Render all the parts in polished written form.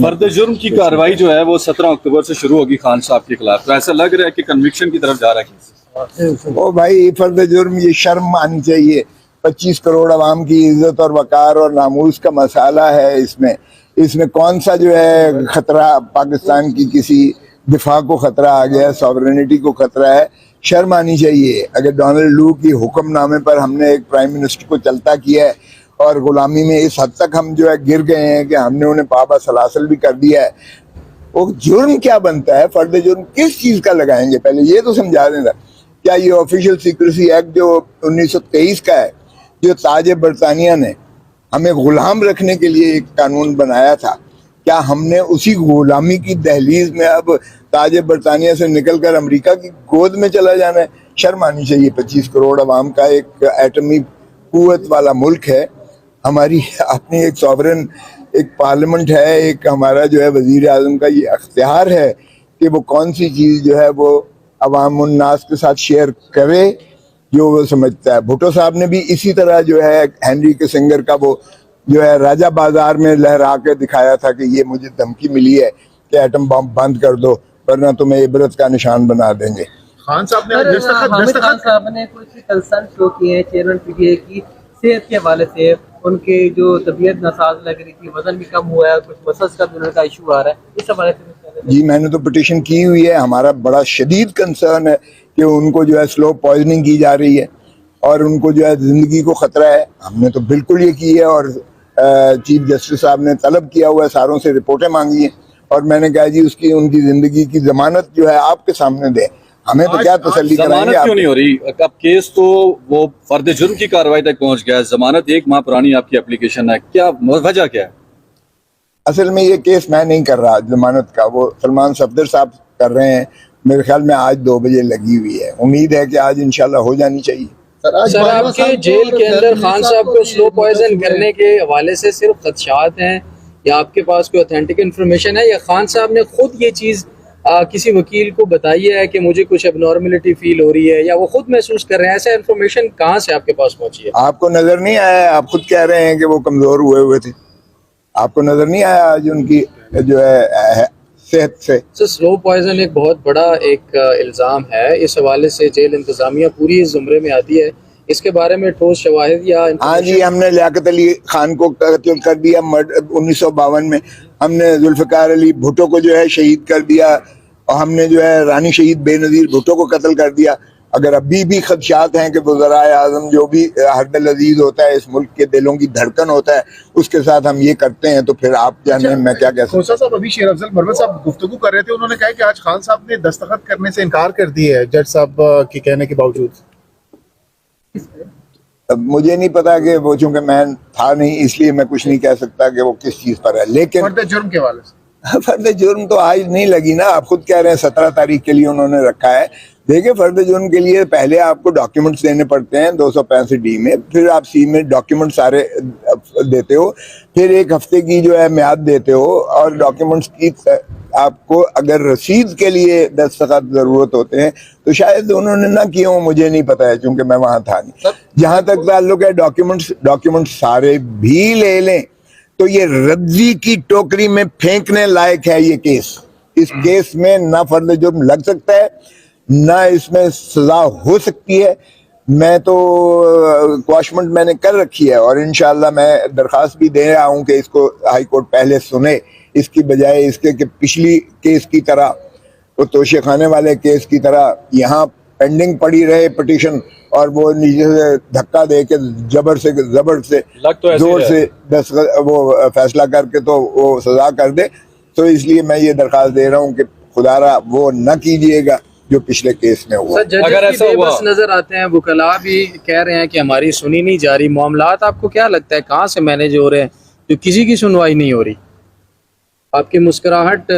فرد جرم کی کارروائی جو ہے وہ 17 اکتوبر سے شروع ہوگی خان صاحب کے خلاف، تو ایسا لگ رہا ہے کہ کنوکشن کی طرف جا رہا ہے کیس؟ او بھائی فرد جرم یہ شرم آنی چاہیے. 25 کروڑ عوام کی عزت اور وقار اور ناموس کا مسئلہ ہے. اس میں کون سا جو ہے خطرہ پاکستان کی کسی دفاع کو خطرہ آ گیا ہے، ساورینٹی کو خطرہ ہے؟ شرم آنی چاہیے. اگر ڈونلڈ لو کی حکم نامے پر ہم نے ایک پرائم منسٹر کو چلتا کیا ہے اور غلامی میں اس حد تک ہم جو ہے گر گئے ہیں کہ ہم نے انہیں پابا سلاسل بھی کر دیا ہے، وہ جرم کیا بنتا ہے؟ فرد جرم کس چیز کا لگائیں گے؟ پہلے یہ تو سمجھا دیں. کیا یہ آفیشیل سیکریسی ایکٹ جو 1923 کا ہے، جو تاج برطانیہ نے ہمیں غلام رکھنے کے لیے ایک قانون بنایا تھا، کیا ہم نے اسی غلامی کی دہلیز میں اب تاج برطانیہ سے نکل کر امریکہ کی گود میں چلا جانا ہے؟ شرم آنی چاہیے. 25 کروڑ عوام کا ایک ایٹمی قوت والا ملک ہے، ہماری اپنی ایک سوورن ایک پارلیمنٹ ہے، ایک ہمارا جو ہے وزیر اعظم کا یہ اختیار ہے کہ وہ کون سی چیز جو ہے وہ عوام الناس کے ساتھ شیئر کرے جو وہ سمجھتا ہے. بھٹو صاحب نے بھی اسی طرح جو ہے ہینری کسنگر کا وہ جو ہے راجہ بازار میں لہرا کے دکھایا تھا کہ یہ مجھے دھمکی ملی ہے کہ ایٹم بم بند کر دو ورنہ تمہیں عبرت کا نشان بنا دیں گے. خان صاحب نے حامد خان صاحب نے کچھ کنسرن شو کیے ہیں چیئرمین پی ٹی اے کی صحت کے حوالے سے. ان کی جو طبیعت ناساز لگ رہی تھی، وزن بھی کم ہوا ہے، کچھ مسلس کا بھی ان کا ایشو آ رہا ہے، اس حوالے سے. جی میں نے تو پٹیشن کی ہوئی ہے. ہمارا بڑا شدید کنسرن ہے کہ ان کو جو ہے سلو پوائزننگ کی جا رہی ہے اور ان کو جو ہے زندگی کو خطرہ ہے. ہم نے تو بالکل یہ کی ہے اور چیف جسٹس صاحب نے طلب کیا ہوا ہے، ساروں سے رپورٹیں مانگی ہیں اور میں نے کہا جی ان کی زندگی کی ضمانت جو ہے آپ کے سامنے دیں. ہمیں تو کیا تسلی کرائیں گے؟ ضمانت کیوں نہیں ہو رہی؟ اب کیس تو وہ فرد جرم کی کارروائی تک پہنچ گیا ہے، ضمانت 1 ماہ پرانی آپ کی اپلیکیشن ہے، کیا وجہ کیا ہے؟ اصل میں یہ کیس میں نہیں کر رہا ضمانت کا، وہ سلمان صفدر صاحب کر رہے ہیں. میرے خیال میں آج 2 بجے لگی ہوئی ہے، امید ہے کہ آج انشاءاللہ ہو جانی چاہیے. سر آپ کے جیل کے اندر خان صاحب کو سلو پوائزن کرنے کے حوالے سے صرف خدشات ہیں یا آپ کے پاس کوئی اوتھینٹک انفارمیشن ہے، یا خان صاحب نے خود یہ چیز کسی وکیل کو بتائی ہے کہ مجھے کچھ اب نارملٹی فیل ہو رہی ہے، یا وہ خود محسوس کر رہے ہیں؟ ایسا انفارمیشن کہاں سے آپ کے پاس پہنچی ہے؟ آپ کو نظر نہیں آیا؟ آپ خود کہہ رہے ہیں کہ وہ کمزور ہوئے تھے. آپ کو نظر نہیں آیا آج ان کی جو ہے صحت سے؟ سر سلو پوائزن ایک بہت بڑا ایک الزام ہے، اس حوالے سے جیل انتظامیہ پوری اس زمرے میں آتی ہے، اس کے بارے میں ٹھوس شواہد یا ہاں جی، ہم نے لیاقت علی خان کو قتل کر دیا 1952 میں، ہم نے ذوالفقار علی بھٹو کو جو ہے شہید کر دیا اور ہم نے جو ہے رانی شہید بے نظیر بھٹو کو قتل کر دیا. اگر ابھی بھی خدشات ہیں کہ وزرائے اعظم جو بھی حرب العزیز ہوتا ہے، اس ملک کے دلوں کی دھڑکن ہوتا ہے، اس کے ساتھ ہم یہ کرتے ہیں تو پھر آپ جانیں میں کیا کہہ سکتا ہوں. کھوسا صاحب ابھی شیر افضل مروت صاحب گفتگو کر رہے تھے، انہوں نے کہا کہ آج خان صاحب نے دستخط کرنے سے انکار کر دیا ہے جج صاحب کے کہنے کے باوجود. مجھے نہیں پتا کہ وہ چونکہ میں تھا نہیں اس لیے میں کچھ نہیں کہہ سکتا کہ وہ کس چیز پر ہے. لیکن فرد جرم کے حوالے سے فرد جرم تو آج نہیں لگی نا، آپ خود کہہ رہے ہیں 17 تاریخ کے لیے انہوں نے رکھا ہے. دیکھیں فرد جرم کے لیے پہلے آپ کو ڈاکیومنٹس دینے پڑتے ہیں 265 میں، پھر آپ سی میں ڈاکیومنٹ سارے دیتے ہو، پھر 1 ہفتے کی جو ہے میعاد دیتے ہو اور ڈاکیومنٹس کی آپ کو اگر رسید کے لیے دستخط ضرورت ہوتے ہیں تو شاید انہوں نے نہ کیے ہوں، مجھے نہیں پتا ہے چونکہ میں وہاں تھا نہیں. جہاں تک تعلق ہے ڈاکیومنٹس سارے بھی لے لیں تو یہ رضی کی ٹوکری میں پھینکنے لائق ہے یہ کیس. اس کیس میں نہ فرد جرم لگ سکتا ہے نہ اس میں سزا ہو سکتی ہے. میں تو کواشمنٹ میں نے کر رکھی ہے اور انشاءاللہ میں درخواست بھی دے رہا ہوں کہ اس کو ہائی کورٹ پہلے سنے، اس کی بجائے اس کے کہ پچھلی کیس کی طرح، وہ توشے خانے والے کیس کی طرح یہاں پینڈنگ پڑی رہے پٹیشن اور وہ نیچے سے دھکا دے کے زبر سے زور سے وہ فیصلہ کر کے تو وہ سزا کر دے. تو اس لیے میں یہ درخواست دے رہا ہوں کہ خدا را وہ نہ کیجئے گا جو پچھلے کیس میں ہوا. اگر ایسا ہوا نظر آتے ہیں، وکلاء بھی کہہ رہے ہیں کہ ہماری سنی نہیں جا رہی. معاملات آپ کو کیا لگتا ہے کہاں سے مینیج ہو رہے ہیں جو کسی کی سنوائی نہیں ہو رہی؟ آپ کی مسکراہٹ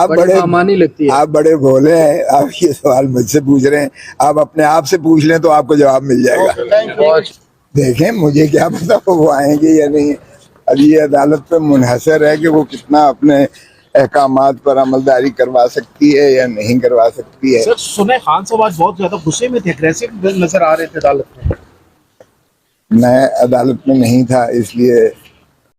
بڑی مامانی لگتی ہے. آپ بڑے بھولے ہیں، آپ یہ سوال مجھ سے پوچھ رہے ہیں، آپ اپنے آپ سے پوچھ لیں تو آپ کو جواب مل جائے گا. دیکھیں مجھے کیا پتا وہ آئیں گے یا نہیں. اب یہ عدالت پہ منحصر ہے کہ وہ کتنا اپنے احکامات پر عمل داری کروا سکتی ہے یا نہیں کروا سکتی ہے. سر سنے خان صاحب آج بہت زیادہ غصے میں تھے، اگریسو نظر آ رہے تھے عدالت میں. میں عدالت میں نہیں تھا اس لیے